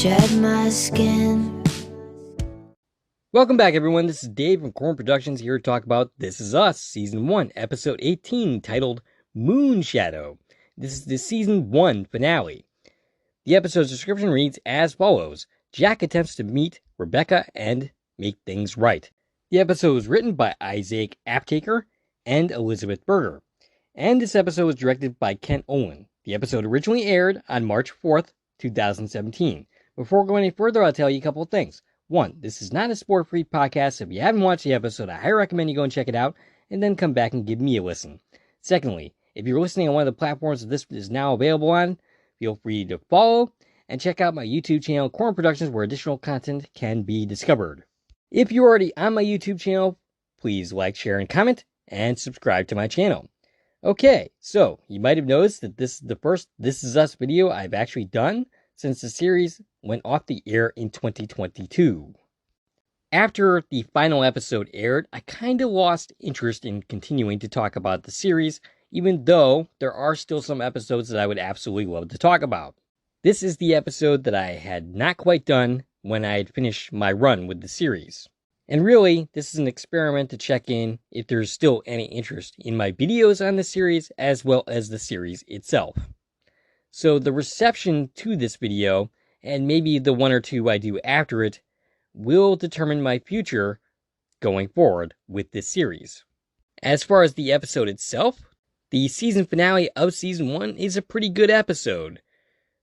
shed my skin. Welcome back, everyone. This is Dave from Corn Productions here to talk about This Is Us, Season 1, Episode 18, titled Moonshadow. This is the Season 1 finale. The episode's description reads as follows. Jack attempts to meet Rebecca and make things right. The episode was written by Isaac Aptaker and Elizabeth Berger. And this episode was directed by Kent Olin. The episode originally aired on March 4th, 2017. Before going any further, I'll tell you a couple of things. One, this is not a sport-free podcast, so if you haven't watched the episode, I highly recommend you go and check it out, and then come back and give me a listen. Secondly, if you're listening on one of the platforms that this is now available on, feel free to follow, and check out my YouTube channel, Corn Productions, where additional content can be discovered. If you're already on my YouTube channel, please like, share, and comment, and subscribe to my channel. Okay, so you might have noticed that this is the first This Is Us video I've actually done since the series went off the air in 2022. After the final episode aired, I kind of lost interest in continuing to talk about the series, even though there are still some episodes that I would absolutely love to talk about. This is the episode that I had not quite done when I had finished my run with the series. And really, this is an experiment to check in if there's still any interest in my videos on the series as well as the series itself. So the reception to this video, and maybe the one or two I do after it, will determine my future going forward with this series. As far as the episode itself, the season finale of Season 1 is a pretty good episode.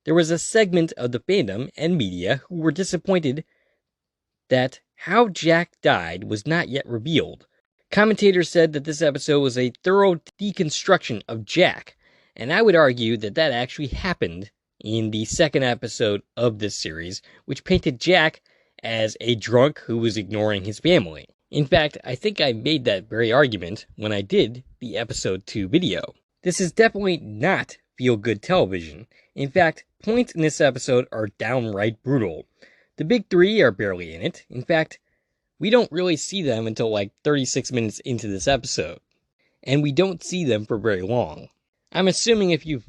There was a segment of the fandom and media who were disappointed that how Jack died was not yet revealed. Commentators said that this episode was a thorough deconstruction of Jack, and I would argue that that actually happened in the second episode of this series, which painted Jack as a drunk who was ignoring his family. In fact, I think I made that very argument when I did the episode 2 video. This is definitely not feel-good television. In fact, points in this episode are downright brutal. The big three are barely in it. In fact, we don't really see them until like 36 minutes into this episode. And we don't see them for very long. I'm assuming if you're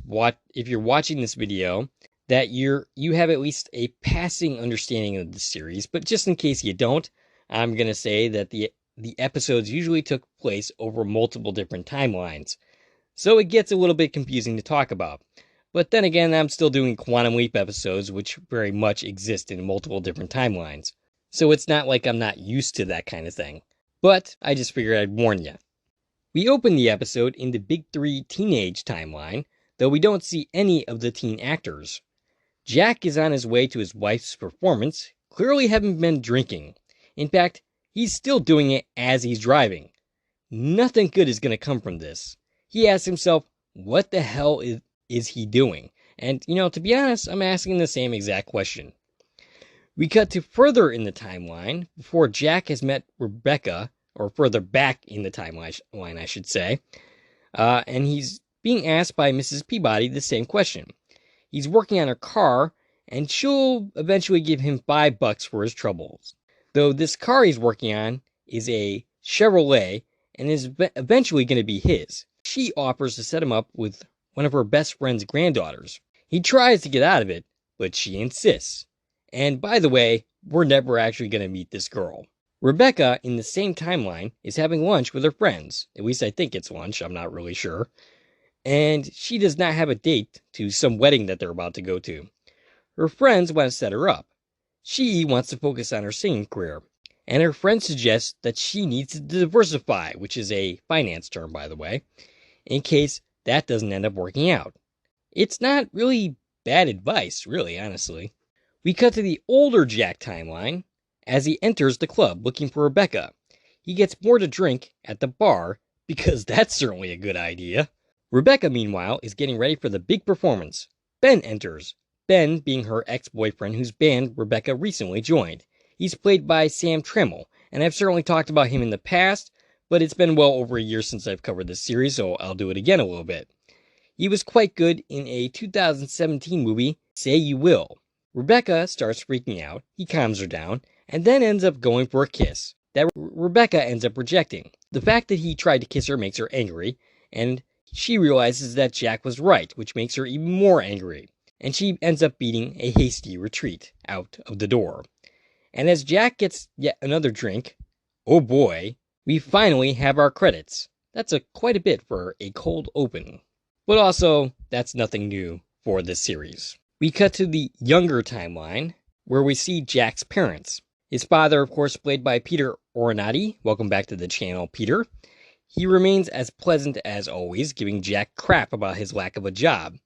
watching this video that you have at least a passing understanding of the series, but just in case you don't, I'm going to say that the episodes usually took place over multiple different timelines. So it gets a little bit confusing to talk about. But then again, I'm still doing Quantum Leap episodes, which very much exist in multiple different timelines. So it's not like I'm not used to that kind of thing. But I just figured I'd warn you. We open the episode in the Big 3 teenage timeline, though we don't see any of the teen actors. Jack is on his way to his wife's performance, clearly having been drinking. In fact, he's still doing it as he's driving. Nothing good is going to come from this. He asks himself, what the hell is he doing? And, to be honest, I'm asking the same exact question. We cut to further in the timeline, before Jack has met Rebecca, or further back in the timeline, I should say, and he's being asked by Mrs. Peabody the same question. He's working on her car, and she'll eventually give him $5 for his troubles. Though this car he's working on is a Chevrolet, and is eventually going to be his. She offers to set him up with one of her best friend's granddaughters. He tries to get out of it, but she insists. And by the way, we're never actually going to meet this girl. Rebecca, in the same timeline, is having lunch with her friends. At least I think it's lunch, I'm not really sure. And she does not have a date to some wedding that they're about to go to. Her friends want to set her up. She wants to focus on her singing career. And her friends suggest that she needs to diversify, which is a finance term, by the way, in case that doesn't end up working out. It's not really bad advice, really, honestly. We cut to the older Jack timeline as he enters the club looking for Rebecca. He gets more to drink at the bar, because that's certainly a good idea. Rebecca, meanwhile, is getting ready for the big performance. Ben enters, Ben being her ex-boyfriend whose band Rebecca recently joined. He's played by Sam Trammell, and I've certainly talked about him in the past, but it's been well over a year since I've covered this series, so I'll do it again a little bit. He was quite good in a 2017 movie, Say You Will. Rebecca starts freaking out, he calms her down, and then ends up going for a kiss that Rebecca ends up rejecting. The fact that he tried to kiss her makes her angry, and she realizes that Jack was right, which makes her even more angry. and she ends up beating a hasty retreat out of the door. And as Jack gets yet another drink, oh boy, we finally have our credits. That's quite a bit for a cold open. But also, that's nothing new for this series. We cut to the younger timeline, where we see Jack's parents. His father, of course, played by Peter Oronati. Welcome back to the channel, Peter. He remains as pleasant as always, giving Jack crap about his lack of a job.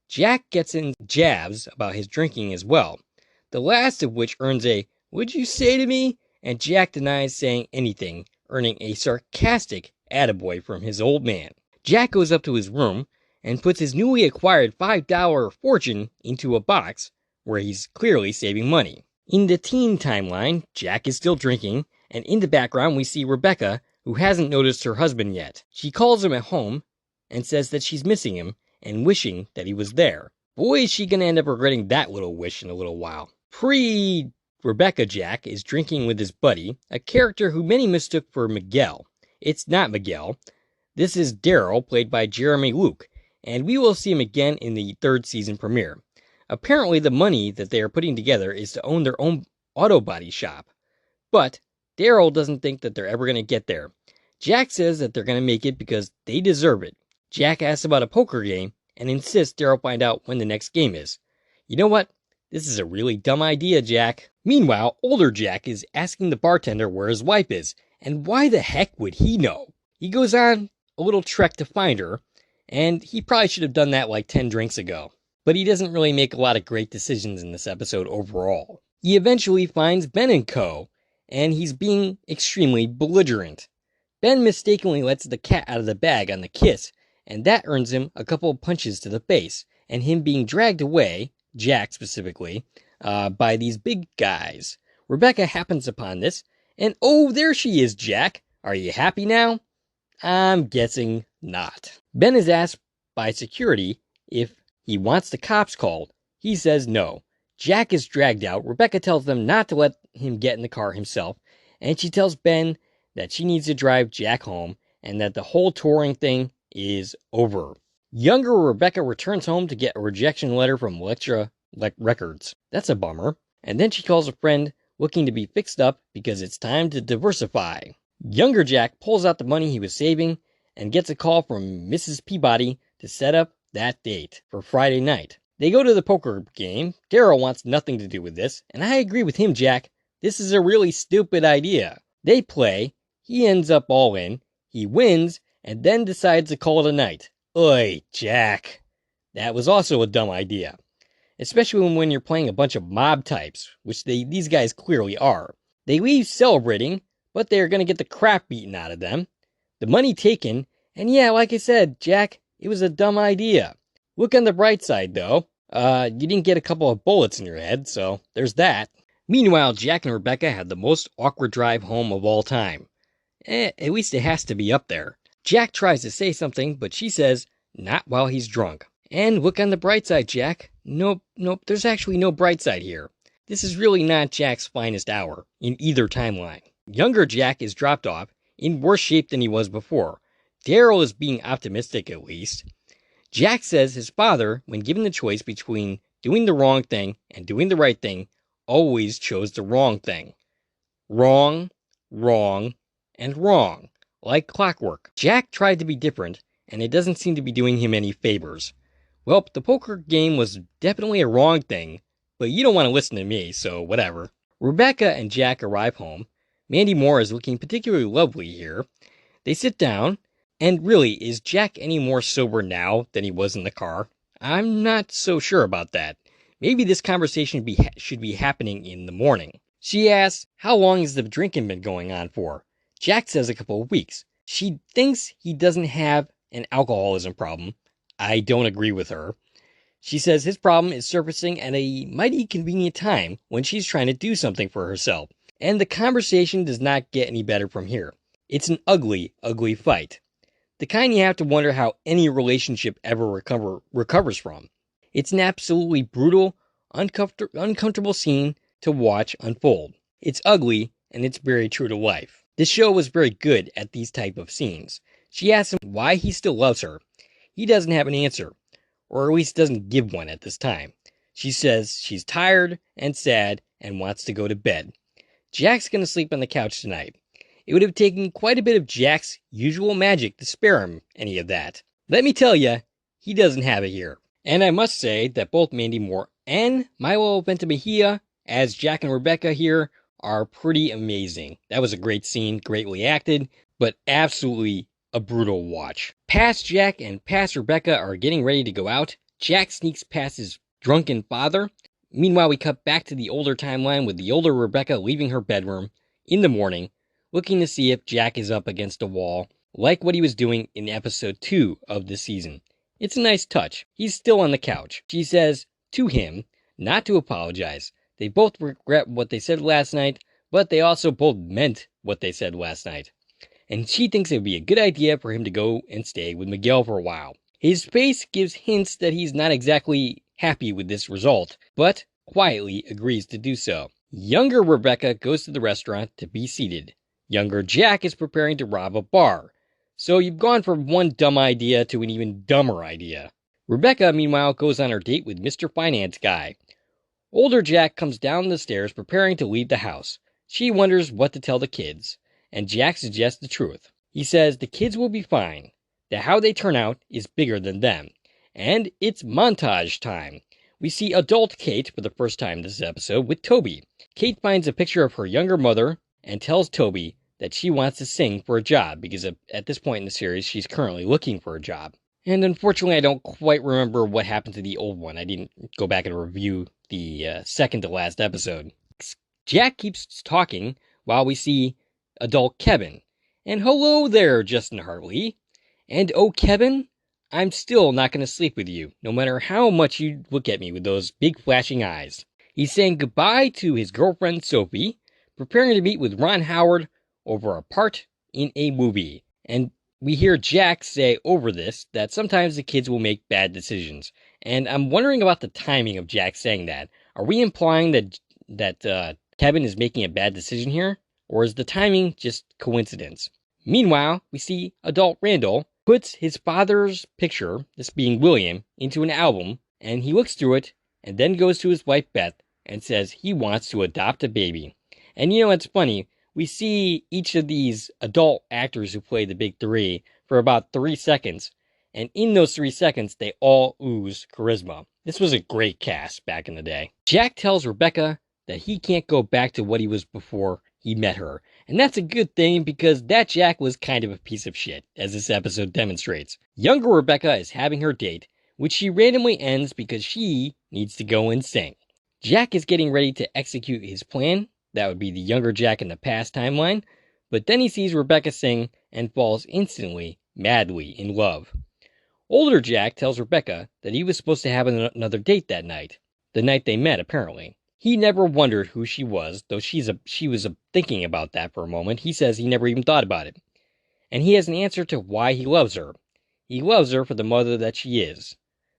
Jack gets in jabs about his drinking as well, the last of which earns a "What'd you say to me?" and Jack denies saying anything, earning a sarcastic attaboy from his old man. Jack goes up to his room and puts his newly acquired $5 fortune into a box, where he's clearly saving money. In the teen timeline, Jack is still drinking, and in the background we see Rebecca, who hasn't noticed her husband yet. She calls him at home and says that she's missing him and wishing that he was there. Boy, is she gonna end up regretting that little wish in a little while. Pre-Rebecca, Jack is drinking with his buddy, a character who many mistook for Miguel. It's not Miguel. This is Daryl, played by Jeremy Luke, and we will see him again in the 3rd season premiere. Apparently the money that they are putting together is to own their own auto body shop. But Daryl doesn't think that they're ever going to get there. Jack says that they're going to make it because they deserve it. Jack asks about a poker game and insists Daryl find out when the next game is. You know what? This is a really dumb idea, Jack. Meanwhile, older Jack is asking the bartender where his wife is, and why the heck would he know? He goes on a little trek to find her, and he probably should have done that like 10 drinks ago. But he doesn't really make a lot of great decisions in this episode overall. He eventually finds Ben and Co., and he's being extremely belligerent. Ben mistakenly lets the cat out of the bag on the kiss, and that earns him a couple of punches to the face, and him being dragged away, Jack specifically, by these big guys. Rebecca happens upon this, and oh, there she is, Jack. Are you happy now? I'm guessing not. Ben is asked by security if he wants the cops called. He says no. Jack is dragged out. Rebecca tells them not to let him get in the car himself, and she tells Ben that she needs to drive Jack home and that the whole touring thing is over. Younger Rebecca returns home to get a rejection letter from Elektra Records. That's a bummer. And then she calls a friend looking to be fixed up because it's time to diversify. Younger Jack pulls out the money he was saving and gets a call from Mrs. Peabody to set up that date for Friday night. They go to the poker game. Daryl wants nothing to do with this, and I agree with him, Jack. This is a really stupid idea. They play, he ends up all in, he wins, and then decides to call it a night. Oi, Jack. That was also a dumb idea. Especially when you're playing a bunch of mob types, which these guys clearly are. They leave celebrating, but they are going to get the crap beaten out of them. The money taken, and yeah, like I said, Jack, it was a dumb idea. Look on the bright side, though. You didn't get a couple of bullets in your head, so there's that. Meanwhile, Jack and Rebecca had the most awkward drive home of all time. At least it has to be up there. Jack tries to say something, but she says, not while he's drunk. And look on the bright side, Jack. Nope, there's actually no bright side here. This is really not Jack's finest hour, in either timeline. Younger Jack is dropped off, in worse shape than he was before. Daryl is being optimistic, at least. Jack says his father, when given the choice between doing the wrong thing and doing the right thing, always chose the wrong thing. Wrong, and wrong, like clockwork. Jack tried to be different, and it doesn't seem to be doing him any favors. Well, the poker game was definitely a wrong thing, but you don't want to listen to me, so whatever. Rebecca and Jack arrive home. Mandy Moore is looking particularly lovely here. They sit down, and really, is Jack any more sober now than he was in the car? I'm not so sure about that. Maybe this conversation should be happening in the morning. She asks, how long has the drinking been going on for? Jack says a couple of weeks. She thinks he doesn't have an alcoholism problem. I don't agree with her. She says his problem is surfacing at a mighty convenient time when she's trying to do something for herself. And the conversation does not get any better from here. It's an ugly, ugly fight. The kind you have to wonder how any relationship ever recovers from. It's an absolutely brutal, uncomfortable scene to watch unfold. It's ugly, and it's very true to life. This show was very good at these type of scenes. She asks him why he still loves her. He doesn't have an answer. or at least doesn't give one at this time. She says she's tired and sad and wants to go to bed. Jack's gonna sleep on the couch tonight. It would have taken quite a bit of Jack's usual magic to spare him any of that. Let me tell ya, he doesn't have it here. And I must say that both Mandy Moore and Milo Ventimiglia as Jack and Rebecca here are pretty amazing. That was a great scene, greatly acted, but absolutely a brutal watch. Past Jack and past Rebecca are getting ready to go out. Jack sneaks past his drunken father. Meanwhile, we cut back to the older timeline with the older Rebecca leaving her bedroom in the morning, looking to see if Jack is up against a wall, like what he was doing in episode 2 of this season. It's a nice touch. He's still on the couch. She says to him not to apologize. They both regret what they said last night, but they also both meant what they said last night. And she thinks it would be a good idea for him to go and stay with Miguel for a while. His face gives hints that he's not exactly happy with this result, but quietly agrees to do so. Younger Rebecca goes to the restaurant to be seated. Younger Jack is preparing to rob a bar. So you've gone from one dumb idea to an even dumber idea. Rebecca, meanwhile, goes on her date with Mr. Finance Guy. Older Jack comes down the stairs preparing to leave the house. She wonders what to tell the kids, and Jack suggests the truth. He says the kids will be fine, that how they turn out is bigger than them, and it's montage time. We see adult Kate for the first time this episode with Toby. Kate finds a picture of her younger mother and tells Toby that she wants to sing for a job because at this point in the series, she's currently looking for a job. And unfortunately, I don't quite remember what happened to the old one. I didn't go back and review the second to last episode. Jack keeps talking while we see adult Kevin. And hello there, Justin Hartley. And oh, Kevin, I'm still not going to sleep with you, no matter how much you look at me with those big flashing eyes. He's saying goodbye to his girlfriend Sophie, preparing to meet with Ron Howard over a part in a movie. And we hear Jack say over this that sometimes the kids will make bad decisions. And I'm wondering about the timing of Jack saying that. Are we implying that Kevin is making a bad decision here? Or is the timing just coincidence? Meanwhile, we see adult Randall puts his father's picture, this being William, into an album, and he looks through it and then goes to his wife Beth and says he wants to adopt a baby. And you know, it's funny. We see each of these adult actors who play the big three for about 3 seconds, and in those 3 seconds, they all ooze charisma. This was a great cast back in the day. Jack tells Rebecca that he can't go back to what he was before he met her, and that's a good thing because that Jack was kind of a piece of shit, as this episode demonstrates. Younger Rebecca is having her date, which she randomly ends because she needs to go and sing. Jack is getting ready to execute his plan. That would be the younger Jack in the past timeline. But then he sees Rebecca sing and falls instantly, madly in love. Older Jack tells Rebecca that he was supposed to have another date that night. The night they met, apparently. He never wondered who she was, though she was thinking about that for a moment. He says he never even thought about it. And he has an answer to why he loves her. He loves her for the mother that she is.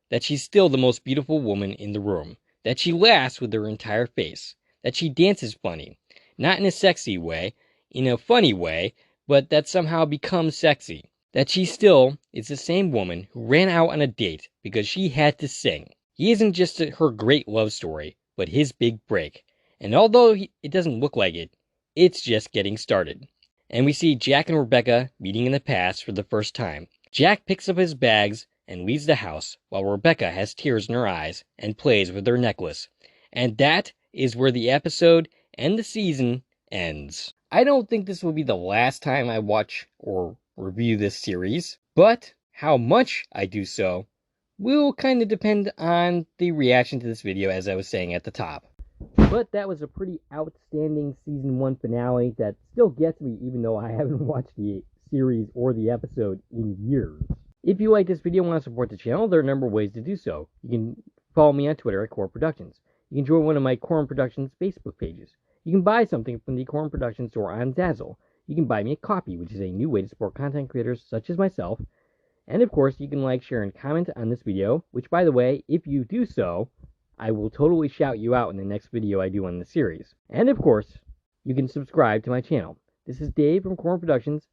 That she's still the most beautiful woman in the room. That she laughs with her entire face. That she dances funny, not in a sexy way, in a funny way, but that somehow becomes sexy. That she still is the same woman who ran out on a date because she had to sing. He isn't just her great love story, but his big break. And although it doesn't look like it, it's just getting started. And we see Jack and Rebecca meeting in the past for the first time. Jack picks up his bags and leaves the house while Rebecca has tears in her eyes and plays with her necklace. And that is where the episode and the season ends. I don't think this will be the last time I watch or review this series, but how much I do so will kind of depend on the reaction to this video, as I was saying at the top. But that was a pretty outstanding season 1 finale that still gets me even though I haven't watched the series or the episode in years. If you like this video and want to support the channel, there are a number of ways to do so. You can follow me on Twitter at Core Productions. You can join one of my Corn Productions Facebook pages. You can buy something from the Corn Productions store on Zazzle. You can buy me a coffee, which is a new way to support content creators such as myself. And of course, you can like, share, and comment on this video, which by the way, if you do so, I will totally shout you out in the next video I do on the series. And of course, you can subscribe to my channel. This is Dave from Corn Productions.